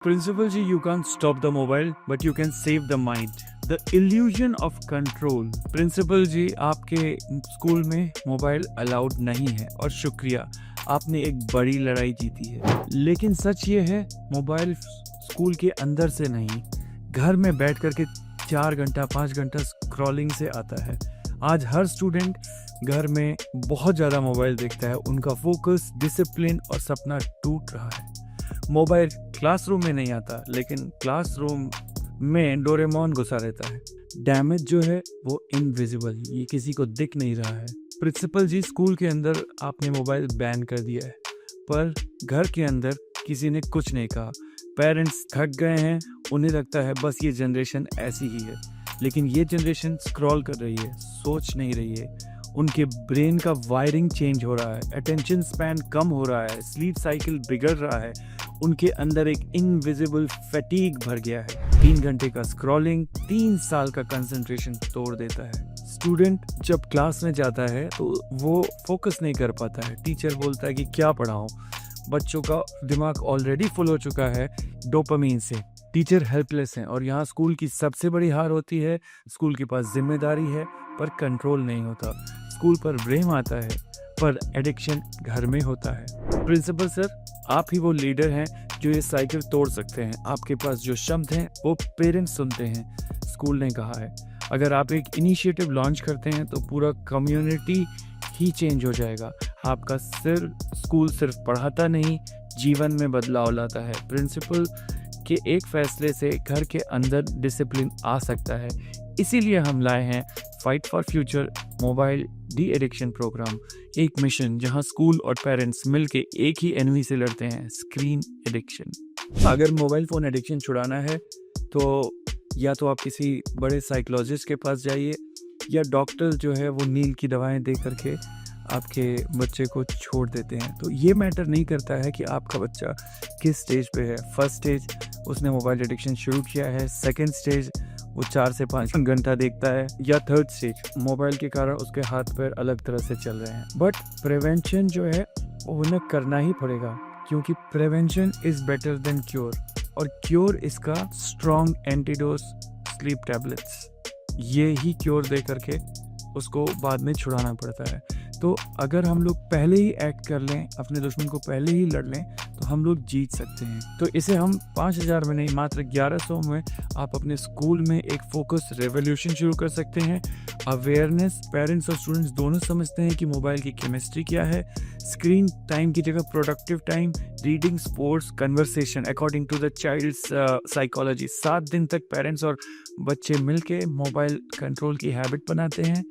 Principal ji, you can't stop the mobile, but you can save the mind. The illusion of control. Principal जी, आपके school में mobile allowed नहीं है और शुक्रिया, आपने एक बड़ी लड़ाई जीती है। लेकिन सच ये है, मोबाइल स्कूल के अंदर से नहीं, घर में बैठ कर के 4 घंटा 5 घंटा स्क्रॉलिंग से आता है। आज हर स्टूडेंट घर में बहुत ज़्यादा मोबाइल देखता है, उनका फोकस, डिसिप्लिन और सपना टूट रहा है। मोबाइल क्लासरूम में नहीं आता, लेकिन क्लासरूम में डोरेमोन घुसा रहता है। डैमेज जो है वो इनविजिबल, ये किसी को दिख नहीं रहा है। प्रिंसिपल जी, स्कूल के अंदर आपने मोबाइल बैन कर दिया है, पर घर के अंदर किसी ने कुछ नहीं कहा। पेरेंट्स थक गए हैं, उन्हें लगता है बस ये जनरेशन ऐसी ही है। लेकिन ये जनरेशन स्क्रॉल कर रही है, सोच नहीं रही है। उनके ब्रेन का वायरिंग चेंज हो रहा है, अटेंशन स्पैन कम हो रहा है, स्लीप साइकिल बिगड़ रहा है। उनके अंदर एक इनविजिबल फैटीग भर गया है। 3 घंटे का स्क्रॉलिंग 3 साल का कंसंट्रेशन तोड़ देता है। स्टूडेंट जब क्लास में जाता है तो वो फोकस नहीं कर पाता है। टीचर बोलता है कि क्या पढ़ाऊं। बच्चों का दिमाग ऑलरेडी फुल हो चुका है डोपामीन से। टीचर हेल्पलेस हैं और यहाँ स्कूल की सबसे बड़ी हार होती है। स्कूल के पास जिम्मेदारी है पर कंट्रोल नहीं होता। स्कूल पर ब्लेम आता है पर एडिक्शन घर में होता है। प्रिंसिपल सर, आप ही वो लीडर हैं जो ये साइकिल तोड़ सकते हैं। आपके पास जो शब्द हैं वो पेरेंट्स सुनते हैं। स्कूल ने कहा है, अगर आप एक इनिशिएटिव लॉन्च करते हैं तो पूरा कम्युनिटी ही चेंज हो जाएगा। आपका स्कूल सिर्फ पढ़ाता नहीं, जीवन में बदलाव लाता है। प्रिंसिपल के एक फैसले से घर के अंदर डिसिप्लिन आ सकता है। इसीलिए हम लाए हैं fight for future mobile de addiction program, एक मिशन जहां स्कूल और पेरेंट्स मिलके एक ही एनिमी से लड़ते हैं, स्क्रीन एडिक्शन। अगर मोबाइल फ़ोन एडिक्शन छुड़ाना है तो या तो आप किसी बड़े साइकोलॉजिस्ट के पास जाइए, या डॉक्टर जो है वो नींद की दवाएं दे करके आपके बच्चे को छोड़ देते हैं। तो ये मैटर नहीं करता है कि आपका बच्चा किस स्टेज पे है। फर्स्ट स्टेज उसने मोबाइल एडिक्शन शुरू किया है, सेकेंड स्टेज वो 4 से 5 घंटा देखता है, या थर्ड स्टेज मोबाइल के कारण उसके हाथ पैर अलग तरह से चल रहे हैं। बट प्रिवेंशन जो है वो उन्हें करना ही पड़ेगा, क्योंकि prevention is better than cure, और क्योर इसका स्ट्रॉन्ग एंटीडोस स्लीप टैबलेट्स। ये ही क्योर दे करके उसको बाद में छुड़ाना पड़ता है। तो अगर हम लोग पहले ही एक्ट कर लें, अपने दुश्मन को पहले ही लड़ लें, तो हम लोग जीत सकते हैं। तो इसे हम 5000 में नहीं, मात्र 1100 में आप अपने स्कूल में एक फोकस रेवोल्यूशन शुरू कर सकते हैं। अवेयरनेस, पेरेंट्स और स्टूडेंट्स दोनों समझते हैं कि मोबाइल की केमिस्ट्री क्या है। स्क्रीन टाइम की जगह productive time, reading, sports, conversation according to the child's psychology. 7 दिन तक पेरेंट्स और बच्चे मिलके मोबाइल कंट्रोल की हैबिट बनाते हैं।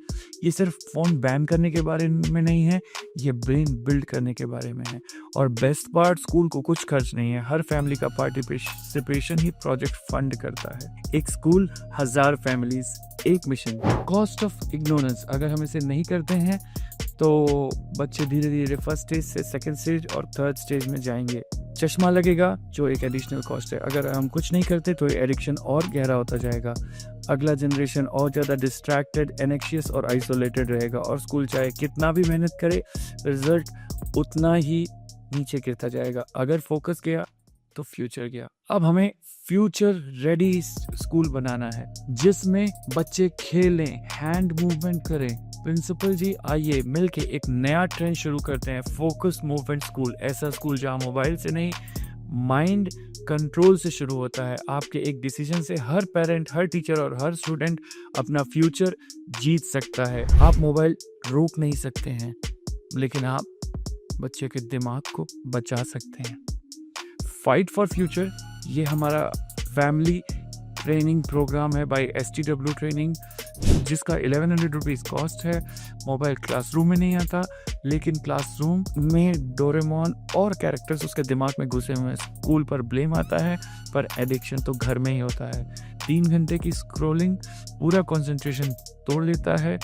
ये सिर्फ फ़ोन बैन करने के बारे में नहीं है, ये ब्रेन बिल्ड करने के बारे में है। और बेस्ट पार्ट, स्कूल को कुछ खर्च नहीं है, हर फैमिली का पार्टिसिपेशन ही प्रोजेक्ट फंड करता है। एक स्कूल, 1000 फैमिलीज, एक मिशन। कॉस्ट ऑफ इग्नोरेंस, अगर हम इसे नहीं करते हैं तो बच्चे धीरे धीरे फर्स्ट स्टेज से सेकंड स्टेज और थर्ड स्टेज में जाएंगे। चश्मा लगेगा, जो एक एडिशनल कॉस्ट है। अगर हम कुछ नहीं करते तो एडिक्शन और गहरा होता जाएगा। अगला जनरेशन और ज़्यादा डिस्ट्रैक्टेड, एनेक्शियस और आइसोलेटेड रहेगा, और स्कूल चाहे कितना भी मेहनत करे, रिजल्ट उतना ही नीचे गिरता जाएगा। अगर फोकस गया तो फ्यूचर गया। अब हमें फ्यूचर रेडी स्कूल बनाना है, जिसमें बच्चे खेलें, हैंड मूवमेंट करें। प्रिंसिपल जी, आइए मिलके एक नया ट्रेंड शुरू करते हैं, फोकस मूवमेंट स्कूल। ऐसा स्कूल जहां मोबाइल से नहीं, माइंड कंट्रोल से शुरू होता है। आपके एक डिसीजन से हर पेरेंट, हर टीचर और हर स्टूडेंट अपना फ्यूचर जीत सकता है। आप मोबाइल रोक नहीं सकते हैं, लेकिन आप बच्चे के दिमाग को बचा सकते हैं। फाइट फॉर फ्यूचर, ये हमारा फैमिली ट्रेनिंग प्रोग्राम है बाय STW ट्रेनिंग, जिसका 1100 रुपीज़ कॉस्ट है। मोबाइल क्लासरूम में नहीं आता, लेकिन क्लासरूम में डोरेमोन और कैरेक्टर्स उसके दिमाग में घुसे हुए हैं। स्कूल पर ब्लेम आता है, पर एडिक्शन तो घर में ही होता है। 3 घंटे की स्क्रॉलिंग पूरा कंसंट्रेशन तोड़ लेता है।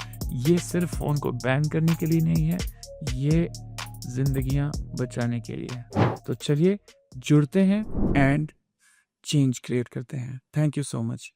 ये सिर्फ फ़ोन को बैन करने के लिए नहीं है, ये जिंदगियां बचाने के लिए है। तो चलिए जुड़ते हैं एंड चेंज क्रिएट करते हैं। Thank you so much.